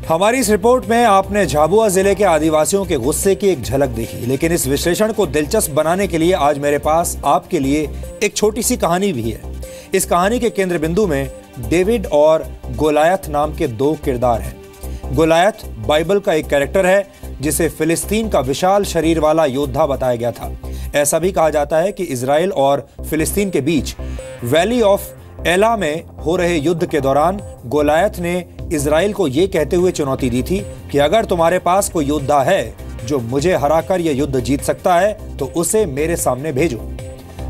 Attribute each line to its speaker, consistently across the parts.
Speaker 1: हमारी इस रिपोर्ट में आपने झाबुआ जिले के आदिवासियों के गुस्से की एक झलक देखी, लेकिन इस विश्लेषण को दिलचस्प बनाने के लिए आज मेरे पास आपके लिए एक छोटी सी कहानी भी है। इस कहानी के केंद्र बिंदु में डेविड और गोलायत नाम के दो किरदार हैं। गोलायत बाइबल का एक कैरेक्टर है जिसे फिलिस्तीन का विशाल शरीर वाला योद्धा बताया गया था। ऐसा भी कहा जाता है कि इजराइल और फिलिस्तीन के बीच वैली ऑफ एला में हो रहे युद्ध के दौरान गोलायत ने इजराइल को यह कहते हुए चुनौती दी थी कि अगर तुम्हारे पास कोई योद्धा है जो मुझे हराकर यह युद्ध जीत सकता है तो उसे मेरे सामने भेजो।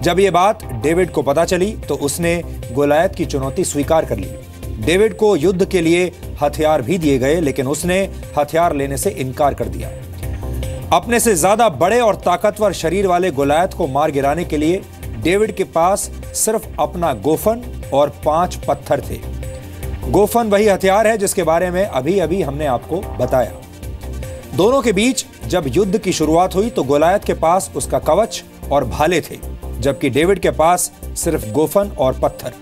Speaker 1: जब यह बात डेविड को पता चली तो उसने गोलायत की चुनौती स्वीकार कर ली। डेविड को युद्ध के लिए हथियार भी दिए गए, लेकिन उसने हथियार लेने से इनकार कर दिया। अपने से ज्यादा बड़े और ताकतवर शरीर वाले गोलायत को मार गिराने के लिए डेविड के पास सिर्फ अपना गोफन और 5 पत्थर थे। गोफन वही हथियार है जिसके बारे में अभी हमने आपको बताया। दोनों के बीच जब युद्ध की शुरुआत हुई तो गोलायत के पास उसका कवच और भाले थे, जबकि डेविड के पास सिर्फ गोफन और पत्थर।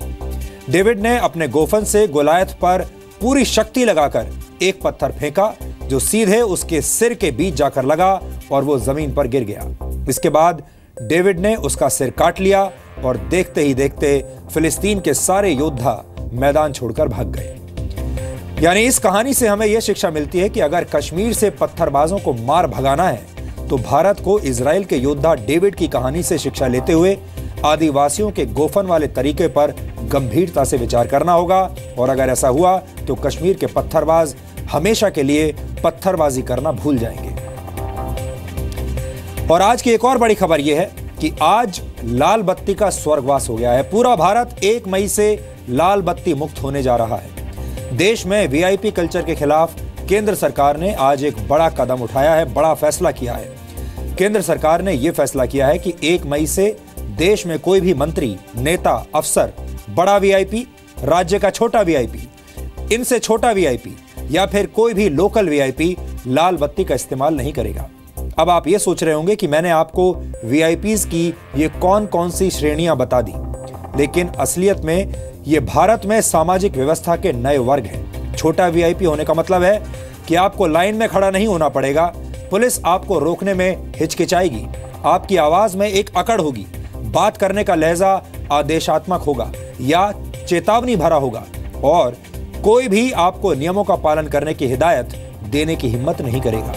Speaker 1: डेविड ने अपने गोफन से गोलायत पर पूरी शक्ति लगाकर एक पत्थर फेंका जो सीधे उसके सिर के बीच जाकर लगा और वो जमीन पर गिर गया। इसके बाद डेविड ने उसका सिर काट लिया और देखते ही देखते फिलिस्तीन के सारे योद्धा मैदान छोड़कर भाग गए। यानी इस कहानी से हमें यह शिक्षा मिलती है कि अगर कश्मीर से पत्थरबाजों को मार भगाना है तो भारत को इजराइल के योद्धा डेविड की कहानी से शिक्षा लेते हुए आदिवासियों के गोफन वाले तरीके पर गंभीरता से विचार करना होगा, और अगर ऐसा हुआ तो कश्मीर के पत्थरबाज हमेशा के लिए पत्थरबाजी करना भूल जाएंगे। और आज की एक और बड़ी खबर यह है कि आज लाल बत्ती का स्वर्गवास हो गया है। पूरा भारत 1 मई से लाल बत्ती मुक्त होने जा रहा है। देश में वीआईपी कल्चर के खिलाफ केंद्र सरकार ने आज एक बड़ा कदम उठाया है, बड़ा फैसला किया है। केंद्र सरकार ने यह फैसला किया है कि 1 मई से देश में कोई भी मंत्री, नेता, अफसर, बड़ा वीआईपी, राज्य का छोटा वीआईपी, इनसे छोटा वीआईपी या फिर कोई भी लोकल वीआईपी लाल बत्ती का इस्तेमाल नहीं करेगा। अब आप ये सोच रहे होंगे कि मैंने आपको वीआईपीज की ये कौन कौन सी श्रेणियां बता दी, लेकिन असलियत में ये भारत में सामाजिक व्यवस्था के नए वर्ग हैं। छोटा वीआईपी होने का मतलब है कि आपको लाइन में खड़ा नहीं होना पड़ेगा, पुलिस आपको रोकने में हिचकिचाएगी, आपकी आवाज में एक अकड़ होगी, बात करने का लहजा आदेशात्मक होगा या चेतावनी भरा होगा, और कोई भी आपको नियमों का पालन करने की हिदायत देने की हिम्मत नहीं करेगा।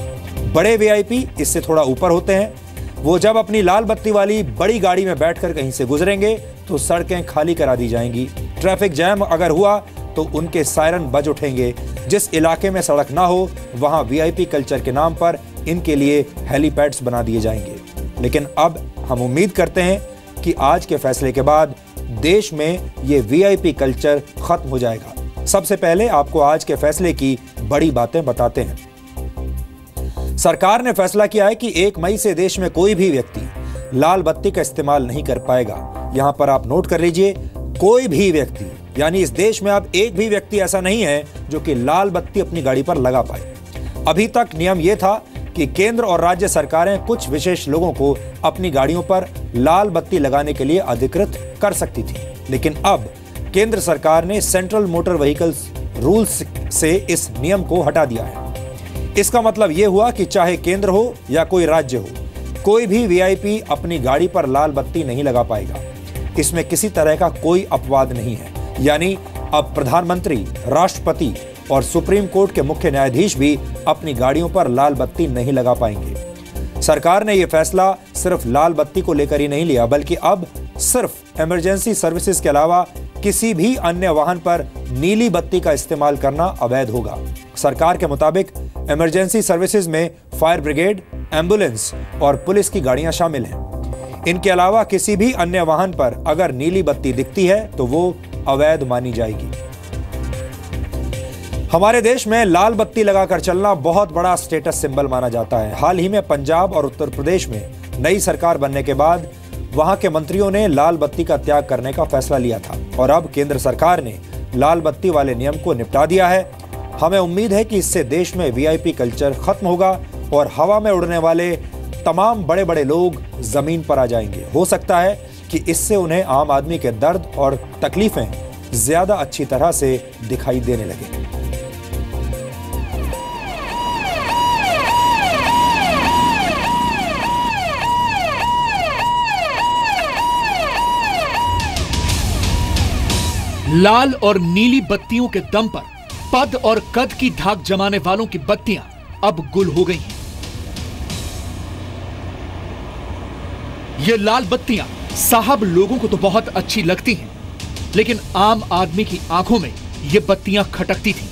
Speaker 1: बड़े वीआईपी इससे थोड़ा ऊपर होते हैं। वो जब अपनी लाल बत्ती वाली बड़ी गाड़ी में बैठकर कहीं से गुजरेंगे तो सड़कें खाली करा दी जाएंगी। ट्रैफिक जैम अगर हुआ तो उनके सायरन बज उठेंगे। जिस इलाके में सड़क ना हो वहां वीआईपी कल्चर के नाम पर इनके लिए हेलीपैड्स बना दिए जाएंगे। लेकिन अब हम उम्मीद करते हैं कि आज के फैसले के बाद देश में ये वीआईपी कल्चर खत्म हो जाएगा। सबसे पहले आपको आज के फैसले की बड़ी बातें बताते हैं। सरकार ने फैसला किया है कि 1 मई से देश में कोई भी व्यक्ति लाल बत्ती का इस्तेमाल नहीं कर पाएगा। यहां पर आप नोट कर लीजिए, कोई भी व्यक्ति, यानी इस देश में अब एक भी व्यक्ति ऐसा नहीं है जो कि लाल बत्ती अपनी गाड़ी पर लगा पाए। अभी तक नियम यह था कि केंद्र और राज्य सरकारें कुछ विशेष लोगों को अपनी गाड़ियों पर लाल बत्ती लगाने के लिए अधिकृत कर सकती थी, लेकिन अब केंद्र सरकार ने सेंट्रल मोटर व्हीकल्स रूल्स से इस नियम को हटा दिया है। इसका मतलब यह हुआ कि चाहे केंद्र हो या कोई राज्य हो, कोई भी वीआईपी अपनी गाड़ी पर लाल बत्ती नहीं लगा पाएगा। इसमें किसी तरह का कोई अपवाद नहीं है। यानी अब प्रधानमंत्री, राष्ट्रपति और सुप्रीम कोर्ट के मुख्य न्यायाधीश भी अपनी गाड़ियों पर लाल बत्ती नहीं लगा पाएंगे। सरकार ने यह फैसला सिर्फ लाल बत्ती को लेकर ही नहीं लिया, बल्कि अब सिर्फ इमरजेंसी सर्विसेज के अलावा किसी भी अन्य वाहन पर नीली बत्ती का इस्तेमाल करना अवैध होगा। सरकार के मुताबिक इमरजेंसी सर्विसेज में फायर ब्रिगेड, एम्बुलेंस और पुलिस की गाड़ियां शामिल हैं। इनके अलावा किसी भी अन्य वाहन पर अगर नीली बत्ती दिखती है तो वो अवैध मानी जाएगी। हमारे देश में लाल बत्ती लगाकर चलना बहुत बड़ा स्टेटस सिंबल माना जाता है। हाल ही में पंजाब और उत्तर प्रदेश में नई सरकार बनने के बाद वहां के मंत्रियों ने लाल बत्ती का त्याग करने का फैसला लिया था, और अब केंद्र सरकार ने लाल बत्ती वाले नियम को निपटा दिया है। हमें उम्मीद है कि इससे देश में वीआईपी कल्चर खत्म होगा और हवा में उड़ने वाले तमाम बड़े बड़े लोग जमीन पर आ जाएंगे। हो सकता है कि इससे उन्हें आम आदमी के दर्द और तकलीफें ज्यादा अच्छी तरह से दिखाई देने लगे।
Speaker 2: लाल और नीली बत्तियों के दम पर पद और कद की धाक जमाने वालों की बत्तियां अब गुल हो गई हैं। ये लाल बत्तियां साहब लोगों को तो बहुत अच्छी लगती हैं, लेकिन आम आदमी की आंखों में ये बत्तियां खटकती थीं।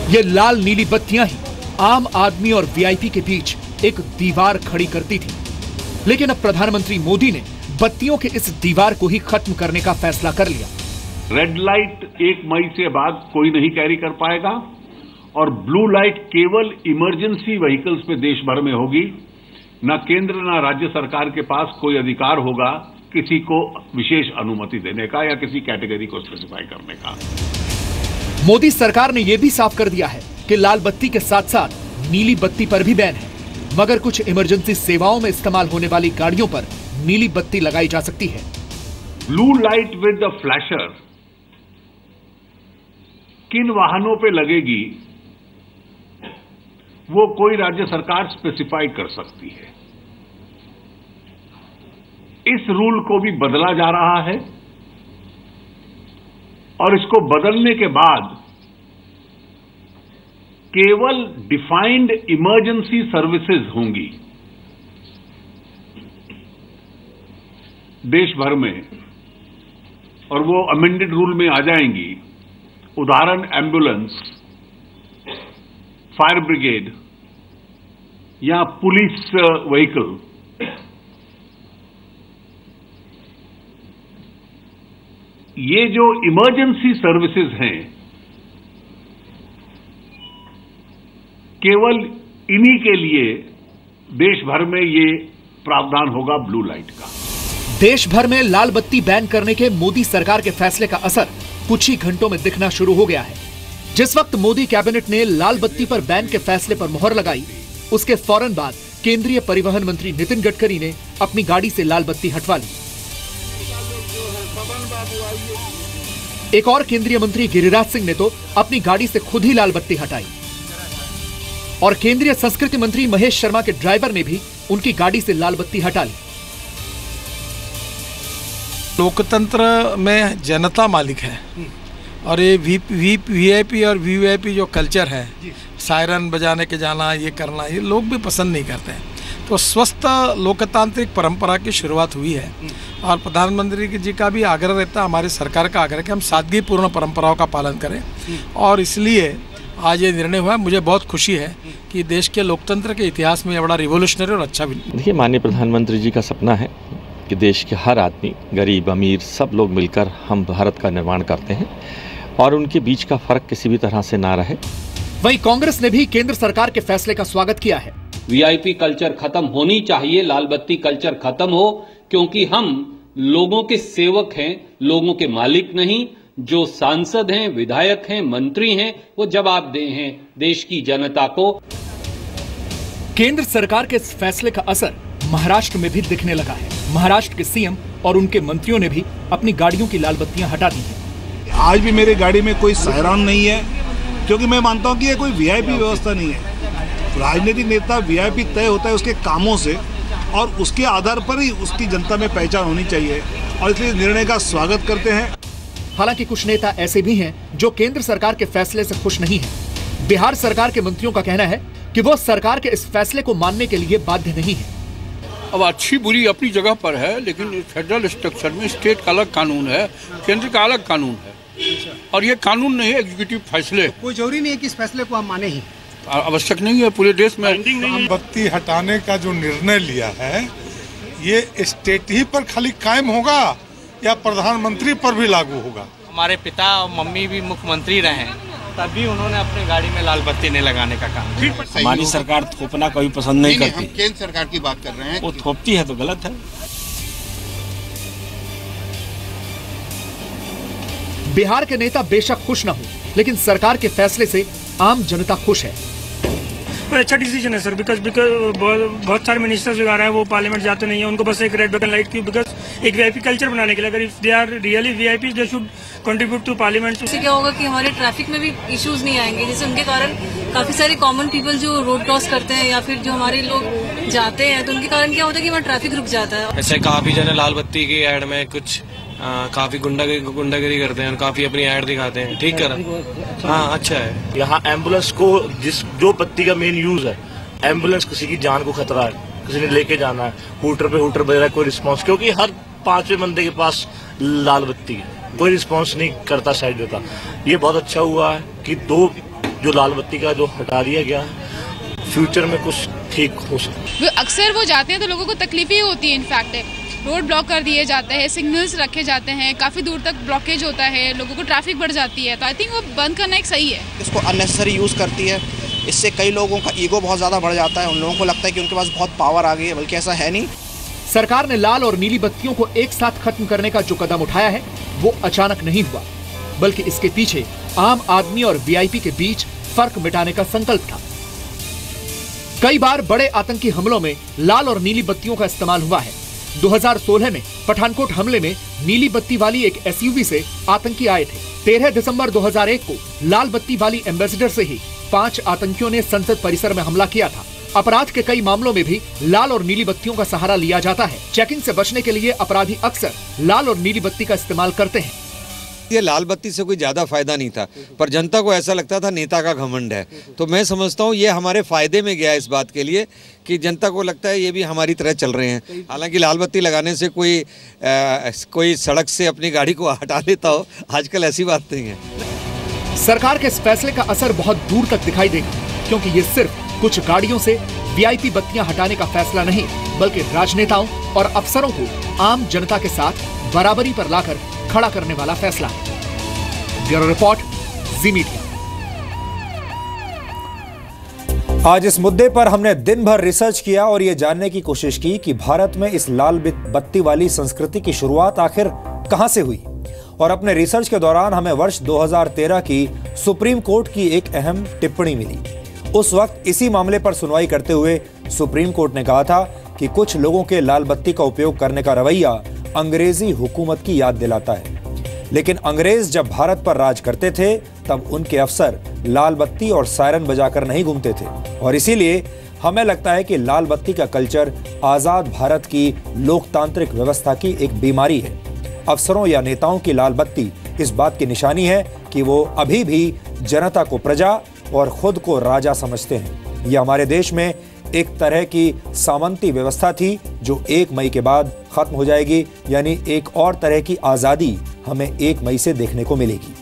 Speaker 2: ये लाल नीली बत्तियां ही आम आदमी और वीआईपी के बीच एक दीवार खड़ी करती थी। लेकिन अब प्रधानमंत्री मोदी ने बत्तियों के इस दीवार को ही खत्म करने का फैसला कर लिया।
Speaker 3: रेड लाइट 1 मई से बाद कोई नहीं कैरी कर पाएगा और ब्लू लाइट केवल इमरजेंसी व्हीकल्स पे देश भर में होगी। न केंद्र न राज्य सरकार के पास कोई अधिकार होगा किसी को विशेष अनुमति देने का या किसी कैटेगरी को स्पेसिफाई करने का।
Speaker 2: मोदी सरकार ने यह भी साफ कर दिया है कि लाल बत्ती के साथ साथ नीली बत्ती पर भी बैन है, मगर कुछ इमरजेंसी सेवाओं में इस्तेमाल होने वाली गाड़ियों पर नीली बत्ती लगाई जा सकती है।
Speaker 3: Blue light with the flasher किन वाहनों पे लगेगी वो कोई राज्य सरकार स्पेसिफाई कर सकती है। इस रूल को भी बदला जा रहा है और इसको बदलने के बाद केवल डिफाइंड इमरजेंसी सर्विसेज होंगी देश भर में और वो अमेंडेड रूल में आ जाएंगी। उदाहरण एम्बुलेंस, फायर ब्रिगेड या पुलिस व्हीकल। ये जो इमरजेंसी सर्विसेज हैं केवल इन्हीं के लिए देश भर में ये प्रावधान होगा ब्लू लाइट का।
Speaker 2: देश भर में लाल बत्ती बैन करने के मोदी सरकार के फैसले का असर कुछ ही घंटों में दिखना शुरू हो गया है। जिस वक्त मोदी कैबिनेट ने लाल बत्ती पर बैन के फैसले पर मुहर लगाई, उसके फौरन बाद केंद्रीय परिवहन मंत्री नितिन गडकरी ने अपनी गाड़ी से लाल बत्ती हटवा ली। एक और केंद्रीय मंत्री गिरिराज सिंह ने तो अपनी गाड़ी से खुद ही लाल बत्ती हटाई और केंद्रीय संस्कृति मंत्री महेश शर्मा के ड्राइवर ने भी उनकी गाड़ी से लाल बत्ती हटा ली।
Speaker 4: लोकतंत्र में जनता मालिक है और ये वीआईपी और वीवीआईपी जो कल्चर है, सायरन बजाने के जाना, ये करना, ये लोग भी पसंद नहीं करते हैं। तो स्वस्थ लोकतांत्रिक परंपरा की शुरुआत हुई है और प्रधानमंत्री जी का भी आग्रह रहता है, हमारी सरकार का आग्रह कि हम सादगीपूर्ण परंपराओं का पालन करें और इसलिए आज ये निर्णय हुआ। मुझे बहुत खुशी है कि देश के लोकतंत्र के इतिहास में ये बड़ा रिवोल्यूशनरी और अच्छा भी।
Speaker 5: देखिए, माननीय प्रधानमंत्री जी का सपना है कि देश के हर आदमी, गरीब अमीर, सब लोग मिलकर हम भारत का निर्माण करते हैं और उनके बीच का फर्क किसी भी तरह से ना रहे।
Speaker 2: वहीं कांग्रेस ने भी केंद्र सरकार के फैसले का स्वागत किया है।
Speaker 6: वीआईपी कल्चर खत्म होनी चाहिए, लाल बत्ती कल्चर खत्म हो, क्योंकि हम लोगों के सेवक हैं, लोगों के मालिक नहीं। जो सांसद हैं, विधायक हैं, मंत्री हैं, वो जवाबदेह हैं देश की जनता को।
Speaker 2: केंद्र सरकार के इस फैसले का असर महाराष्ट्र में भी दिखने लगा है। महाराष्ट्र के सीएम और उनके मंत्रियों ने भी अपनी गाड़ियों की लाल बत्तियां हटा दी हैं।
Speaker 7: आज भी मेरी गाड़ी में कोई सायरन नहीं है, क्योंकि मैं मानता हूं कि ये कोई वीआईपी व्यवस्था नहीं है। राजनीतिक नेता वीआईपी तय होता है उसके कामों से और उसके आधार पर ही उसकी जनता में पहचान होनी चाहिए और इसलिए निर्णय का स्वागत करते हैं।
Speaker 2: हालांकि कुछ नेता ऐसे भी हैं जो केंद्र सरकार के फैसले से खुश नहीं हैं। बिहार सरकार के मंत्रियों का कहना है कि वो सरकार के इस फैसले को मानने के लिए बाध्य नहीं है।
Speaker 8: अब अच्छी बुरी अपनी जगह पर है, लेकिन फेडरल स्ट्रक्चर में स्टेट का अलग कानून है, केंद्र का अलग कानून है और ये कानून नहीं है, एग्जीक्यूटिव फैसले।
Speaker 9: कोई जरूरी नहीं है कि इस फैसले को हम माने ही,
Speaker 8: आवश्यक नहीं है। पूरे देश में
Speaker 10: बत्ती हटाने का जो निर्णय लिया है ये स्टेट ही पर खाली कायम होगा या प्रधानमंत्री पर भी लागू होगा?
Speaker 11: हमारे पिता और मम्मी भी मुख्यमंत्री रहे, तभी उन्होंने अपनी गाड़ी में लाल बत्ती नहीं लगाने का काम।
Speaker 12: हमारी सरकार थोपना कभी पसंद नहीं करती।
Speaker 9: हम केंद्र सरकार की बात कर रहे हैं।
Speaker 12: वो थोपती है तो गलत है।
Speaker 2: बिहार के नेता बेशक खुश न हो, लेकिन सरकार के फैसले से आम जनता खुश है।
Speaker 13: अच्छा डिसीजन है सर, बिकॉज बहुत सारे मिनिस्टर्स वगैरह है वो पार्लियामेंट जाते नहीं है, उनको बस एक रेड बटन लाइट की, बिकॉज एक वीआईपी कल्चर बनाने के लिए। अगर if they are really VIP they should contribute to parliament.
Speaker 14: इससे क्या होगा कि हमारे ट्रैफिक में भी इश्यूज नहीं आएंगे, जैसे उनके कारण काफी सारे कॉमन पीपल जो रोड क्रॉस करते हैं या फिर जो हमारे लोग जाते हैं, तो उनके कारण क्या होता है कि वहाँ ट्रैफिक रुक जाता है।
Speaker 11: ऐसे काफी जने लाल बत्ती के एड में कुछ
Speaker 15: काफी गुंडागिरी करते हैं और काफी अपनी ऐड दिखाते हैं। ठीक कर, हाँ अच्छा है।
Speaker 16: यहाँ एम्बुलेंस को जो बत्ती का मेन यूज है, एम्बुलेंस किसी की जान को खतरा है, किसी ने लेके जाना है, हूटर बज रहा है, कोई रिस्पॉन्स, क्योंकि हर 5वें बंदे के पास लाल बत्ती है, कोई रिस्पॉन्स नहीं करता, साइड देता। ये बहुत अच्छा हुआ है कि जो लाल बत्ती का जो हटा दिया गया, फ्यूचर में कुछ ठीक हो सकता।
Speaker 17: अक्सर वो जाते हैं तो लोगों को तकलीफ ही होती है। इनफैक्ट रोड ब्लॉक कर दिए जाते हैं, सिग्नल्स रखे जाते हैं, काफी दूर तक ब्लॉकेज होता है, लोगों को ट्रैफिक बढ़ जाती है। तो आई थिंक वो बंद करना एक सही है।
Speaker 18: इसको अननेसेसरी यूज करती है, इससे कई लोगों का ईगो बहुत ज्यादा बढ़ जाता है। उन लोगों को लगता है कि उनके पास बहुत पावर आ गई है, बल्कि ऐसा है नहीं।
Speaker 2: सरकार ने लाल और नीली बत्तियों को एक साथ खत्म करने का जो कदम उठाया है वो अचानक नहीं हुआ, बल्कि इसके पीछे आम आदमी और वीआईपी के बीच फर्क मिटाने का संकल्प था। कई बार बड़े आतंकी हमलों में लाल और नीली बत्तियों का इस्तेमाल हुआ है। 2016 में पठानकोट हमले में नीली बत्ती वाली एक एसयूवी से आतंकी आए थे। 13 दिसंबर 2001 को लाल बत्ती वाली एम्बेसडर से ही 5 आतंकियों ने संसद परिसर में हमला किया था। अपराध के कई मामलों में भी लाल और नीली बत्तियों का सहारा लिया जाता है। चेकिंग से बचने के लिए अपराधी अक्सर लाल और नीली बत्ती का इस्तेमाल करते हैं।
Speaker 19: ये लाल बत्ती से कोई ज्यादा फायदा नहीं था, पर जनता को ऐसा लगता था नेता का घमंड है। तो मैं समझता हूँ ये हमारे फायदे में गया इस बात के लिए कि जनता को लगता है ये भी हमारी तरह चल रहे हैं। हालांकि लाल बत्ती लगाने से कोई सड़क से अपनी गाड़ी को हटा लेता हो, आजकल ऐसी बात नहीं है।
Speaker 2: सरकार के इस फैसले का असर बहुत दूर तक दिखाई देगा, क्योंकि ये सिर्फ कुछ गाड़ियों से वीआईपी बत्तियां हटाने का फैसला नहीं, बल्कि राजनेताओं और अफसरों को आम जनता के साथ बराबरी पर लाकर खड़ा करने वाला फैसला है। ब्यूरो रिपोर्ट, जी मीडिया।
Speaker 1: आज इस मुद्दे पर हमने दिन भर रिसर्च किया और ये जानने की कोशिश की कि भारत में इस लाल बत्ती वाली संस्कृति की शुरुआत आखिर कहां से हुई। और अपने रिसर्च के दौरान हमें वर्ष 2013 की सुप्रीम कोर्ट की एक अहम टिप्पणी मिली। उस वक्त इसी मामले पर सुनवाई करते हुए सुप्रीम कोर्ट ने कहा था कि कुछ लोगों के लाल बत्ती का उपयोग करने का रवैया अंग्रेजी हुकूमत की याद दिलाता है। लेकिन अंग्रेज जब भारत पर राज करते थे तब उनके अफसर लाल बत्ती और सायरन बजाकर नहीं घूमते थे, और इसीलिए हमें लगता है कि लाल बत्ती का कल्चर आजाद भारत की लोकतांत्रिक व्यवस्था की एक बीमारी है। अफसरों या नेताओं की लाल बत्ती इस बात की निशानी है कि वो अभी भी जनता को प्रजा और खुद को राजा समझते हैं। यह हमारे देश में एक तरह की सामंती व्यवस्था थी जो 1 मई के बाद खत्म हो जाएगी, यानी एक और तरह की आजादी हमें 1 मई से देखने को मिलेगी।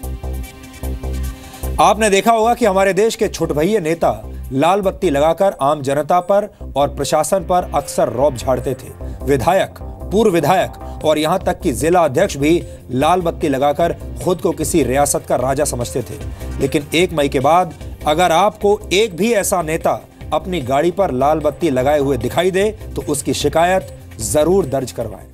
Speaker 1: आपने देखा होगा कि हमारे देश के छुटभइये नेता लाल बत्ती लगाकर आम जनता पर और प्रशासन पर अक्सर रौब झाड़ते थे। विधायक, पूर्व विधायक और यहां तक कि जिला अध्यक्ष भी लाल बत्ती लगाकर खुद को किसी रियासत का राजा समझते थे। लेकिन 1 मई के बाद अगर आपको एक भी ऐसा नेता अपनी गाड़ी पर लाल बत्ती लगाए हुए दिखाई दे तो उसकी शिकायत जरूर दर्ज करवाएं।